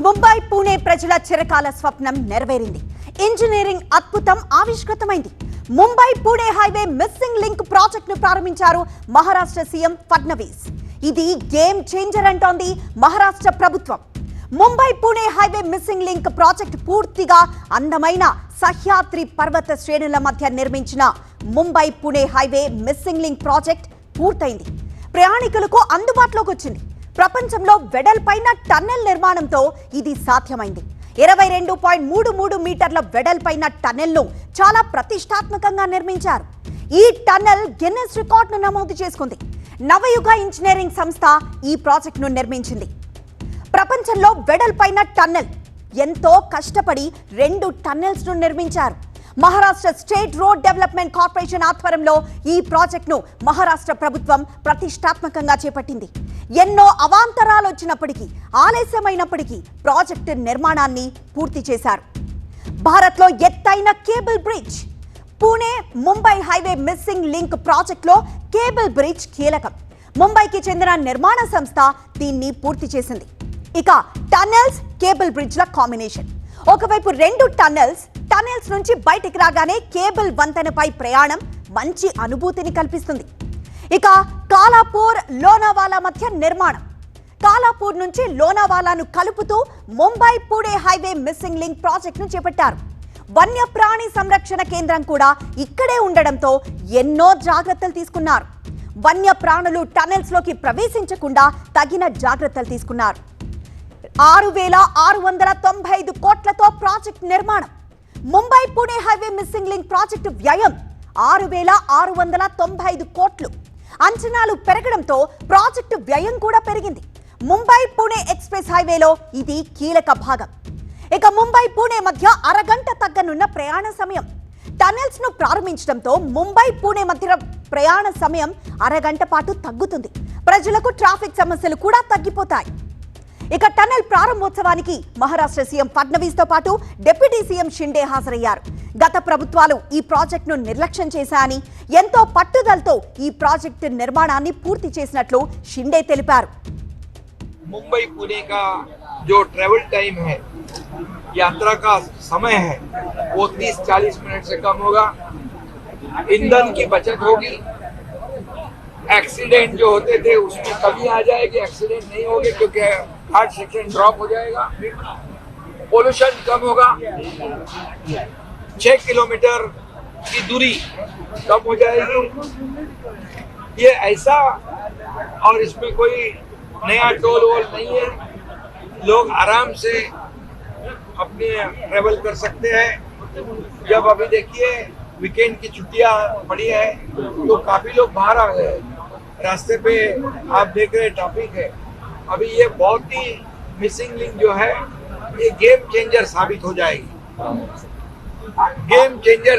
ముంబై పూణే ప్రజల చిరకాల స్వప్నం నెరవేరింది. ఇంజనీరింగ్ అద్భుతం ఆవిష్కృతమైంది. Mumbai Pune highway missing link project ను ప్రారంభించారు మహారాష్ట్ర సీఎం ఫడ్నవీస్. ఇది గేమ్ చేంజర్ అంటోంది మహారాష్ట్ర ప్రభుత్వం. Mumbai Pune highway missing link project పూర్తిగా అందమైన సహ్యాద్రి పర్వత శ్రేణుల మధ్య నిర్మించిన Mumbai Pune highway missing link project పూర్తయింది. ప్రయాణికులకు అందుబాటులోకి వచ్చింది. ప్రపంచంలో వెడల్పైన టన్నెల్ నిర్మాణంతో ఇది సాధ్యమైంది. 22.33 మీటర్ల వెడల్పైన టన్నెల్ను చాలా ప్రతిష్టాత్మకంగా నిర్మించారు. ఈ టన్నెల్ గిన్నెస్ రికార్డును నమోదు చేసుకుంది. నవయుగ ఇంజనీరింగ్ సంస్థ ఈ ప్రాజెక్టును నిర్మించింది. ప్రపంచంలో వెడల్పైన టన్నెల్ ఎంతో కష్టపడి 2 టన్నెల్స్ ను నిర్మించారు. Maharashtra state road development corporation ఆధ్వర్యంలో ఈ ప్రాజెక్టును మహారాష్ట్ర ప్రభుత్వం ప్రతిష్టాత్మకంగా చేపట్టింది. ఎన్నో అవాంతరాలు వచ్చినప్పటికీ, ఆలస్యమైనప్పటికీ ప్రాజెక్టు నిర్మాణాన్ని పూర్తి చేశారు. భారత్లో ఎత్తైన cable bridge. Pune Mumbai highway missing link ప్రాజెక్టులో కేబుల్ బ్రిడ్జ్ కీలకం. ముంబైకి చెందిన నిర్మాణ సంస్థ దీన్ని పూర్తి చేసింది. ఇక టన్నెల్స్, కేబుల్ బ్రిడ్జ్ల కాంబినేషన్. ఒకవైపు 2 టన్నెల్స్ నుంచి బయటికి రాగానే కేబుల్ వంతెనపై ప్రయాణం మంచి అనుభూతిని కల్పిస్తుంది. ఇక కాలాపూర్ లోనావాలా మధ్య నిర్మాణం. కాలాపూర్ నుంచి లోనావాలాను కలుపుతూ Mumbai Pune highway missing link ప్రాజెక్టును చేపట్టారు. వన్యప్రాణి సంరక్షణ కేంద్రం కూడా ఇక్కడే ఉండడంతో ఎన్నో జాగ్రత్తలు తీసుకున్నారు. వన్యప్రాణులు టన్నెల్స్ లోకి ప్రవేశించకుండా తగిన జాగ్రత్తలు తీసుకున్నారు. 6,695 కోట్లతో ప్రాజెక్ట్ నిర్మాణం. Mumbai Pune highway missing link project వ్యయం 6,695 కోట్లు. అంచనాలు పెరగడంతో ప్రాజెక్టు వ్యయం కూడా పెరిగింది. ముంబై పూణే ఎక్స్ప్రెస్ హైవేలో ఇది కీలక భాగం. ఇక ముంబై పూణే మధ్య అరగంట తగ్గనున్న ప్రయాణ సమయం. టన్నెల్స్ ను ప్రారంభించడంతో ముంబై పూణే మధ్య ప్రయాణ సమయం అరగంట పాటు తగ్గుతుంది. ప్రజలకు ట్రాఫిక్ సమస్యలు కూడా తగ్గిపోతాయి. ఇక టన్నెల్ ప్రారంభోత్సవానికి మహారాష్ట్ర సీఎం ఫడ్నవీస్ తో పాటు డిప్యూటీ సీఎం షిండే హాజరయ్యారు. గత ప్రభుత్వాలు ఈ ప్రాజెక్టును నిర్లక్ష్యం చేశాయని, ఎంతో పట్టుదలతో ఈ ప్రాజెక్టు నిర్మాణాన్ని పూర్తి చేసినట్లు షిండే తెలిపారు. मुंबई पुणे का जो ट्रेवल टाइम है, यात्रा का समय है, वो 30-40 मिनट से कम होगा. ईंधन की बचत होगी. एक्सीडेंट जो होते थे उसमें कमी आ जाएगी. एक्सीडेंट नहीं होंगे क्योंकि हार्ट सेक्शन ड्रॉप हो जाएगा. पोल्यूशन कम होगा. 6 किलोमीटर की दूरी कम हो जाएगी. ये ऐसा, और इसमें कोई नया टोल वोल नहीं है. लोग आराम से अपने ट्रेवल कर सकते हैं. जब अभी देखिए वीकेंड की छुट्टियां पड़ी है तो काफी लोग बाहर आ गए. रास्ते पे आप देख रहे ट्रैफिक है. अभी ये बहुत ही मिसिंग लिंक जो है ये गेम चेंजर साबित हो जाएगी. Game changer